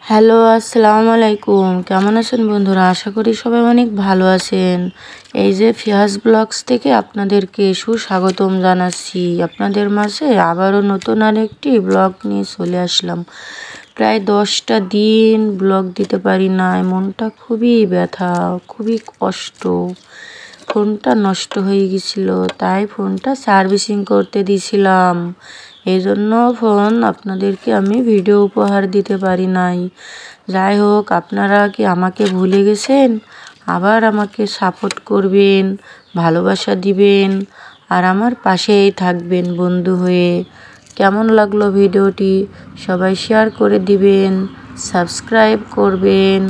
Hello, আসসালামু আলাইকুম। কেমন আছেন বন্ধুরা? আশা করি সবাই অনেক ভালো আছেন। এই যে ফিয়াজ ব্লগস থেকে আপনাদেরকে সুস্বাগতম জানাচ্ছি। আপনাদের মাঝে আবারও নতুন আরেকটি ব্লগ নিয়ে চলে আসলাম। প্রায় 10টা দিন ব্লগ দিতে পারি না, মনটা খুবই ব্যথা, খুবই কষ্ট। ফোনটা নষ্ট হয়ে গেছিল, তাই ফোনটা সার্ভিসিং করতে দিয়েছিলাম। এই জন্য ফোন আপনাদেরকে আমি ভিডিও উপহার দিতে পারি নাই। যাই হোক, আপনারা কি আমাকে ভুলে গেছেন? আবার আমাকে সাপোর্ট করবেন, ভালোবাসা দিবেন, আর আমার পাশেই থাকবেন বন্ধু হয়ে। কেমন লাগলো ভিডিওটি সবাই শেয়ার করে দিবেন, সাবস্ক্রাইব করবেন,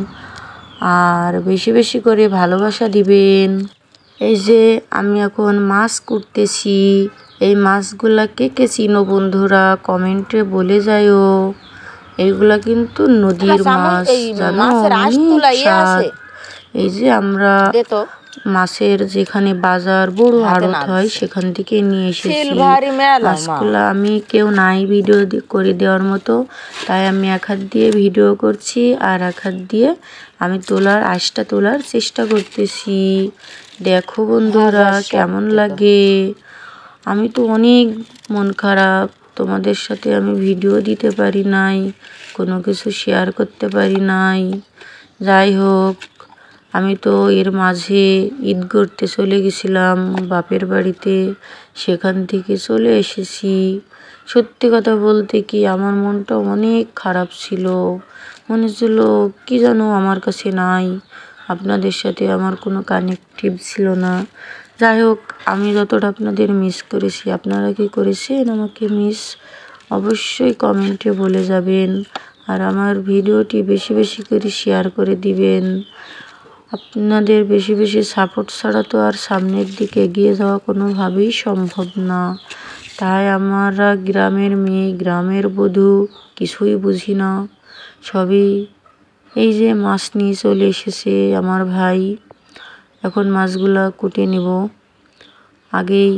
আর বেশি বেশি করে ভালোবাসা দিবেন। এই যে আমি এখন মাছ কুটতেছি। এই মাছগুলা কে কে চিনো বন্ধুরা কমেন্টে বলে যাইও। এইগুলা কিন্তু নদীর মাছ, জানো, অনেক স্বাদ। এই যে আমরা মাছের যেখানে বাজার বড় আড়ত হয় সেখান থেকে নিয়ে এসেছি মাছগুলা। আমি কেউ নাই ভিডিও করে দেওয়ার মতো, তাই আমি এক হাত দিয়ে ভিডিও করছি আর এক হাত দিয়ে আমি আঁশটা তোলার চেষ্টা করতেছি। দেখো বন্ধুরা কেমন লাগে। আমি তো অনেক মন খারাপ, তোমাদের সাথে আমি ভিডিও দিতে পারি নাই, কোনো কিছু শেয়ার করতে পারি নাই। যাই হোক, আমি তো এর মাঝে ঈদ করতে চলে গেছিলাম বাপের বাড়িতে, সেখান থেকে চলে এসেছি। সত্যি কথা বলতে কি, আমার মনটা অনেক খারাপ ছিল। মনে হচ্ছিল কি জানো আমার কাছে নাই, আপনাদের সাথে আমার কোনো কানেকটিভ ছিল না। যাই হোক, আমি যতটা আপনাদের মিস করেছি, আপনারা কি করেছেন আমাকে মিস? অবশ্যই কমেন্টে বলে যাবেন, আর আমার ভিডিওটি বেশি বেশি করে শেয়ার করে দিবেন। আপনাদের বেশি বেশি সাপোর্ট ছাড়া তো আর সামনের দিকে এগিয়ে যাওয়া কোনোভাবেই সম্ভব না। তাই আমরা গ্রামের মেয়ে, গ্রামের বধূ, কিছুই বুঝি না। সবই এই যে মাছ নিয়ে চলে এসেছে আমার ভাই, এখন মাছগুলা কুটে নেব আগেই।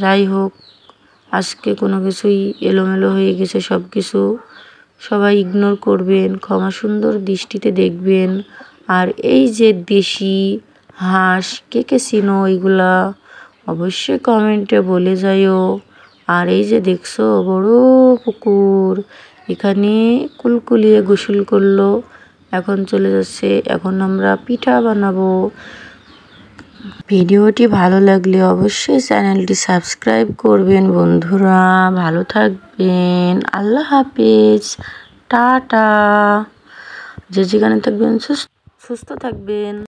যাই হোক, আজকে কোনো কিছুই এলোমেলো হয়ে গেছে সব কিছু। সবাই ইগনোর করবেন, ক্ষমা সুন্দর দৃষ্টিতে দেখবেন। আর এই যে দেশি হাঁস কে কে চিনো এইগুলা অবশ্যই কমেন্টে বলে যাইও। আর এই যে দেখছো বড় পুকুর, এখানে কুলকুলিয়ে গোসল করলো, এখন চলে যাচ্ছে। এখন আমরা পিঠা বানাবো। ভিডিওটি ভালো লাগলে অবশ্যই চ্যানেলটি সাবস্ক্রাইব করবেন বন্ধুরা। ভালো থাকবেন, আল্লাহ হাফেজ, টাটা। যে যেখানে থাকবেন সুস্থ থাকবেন।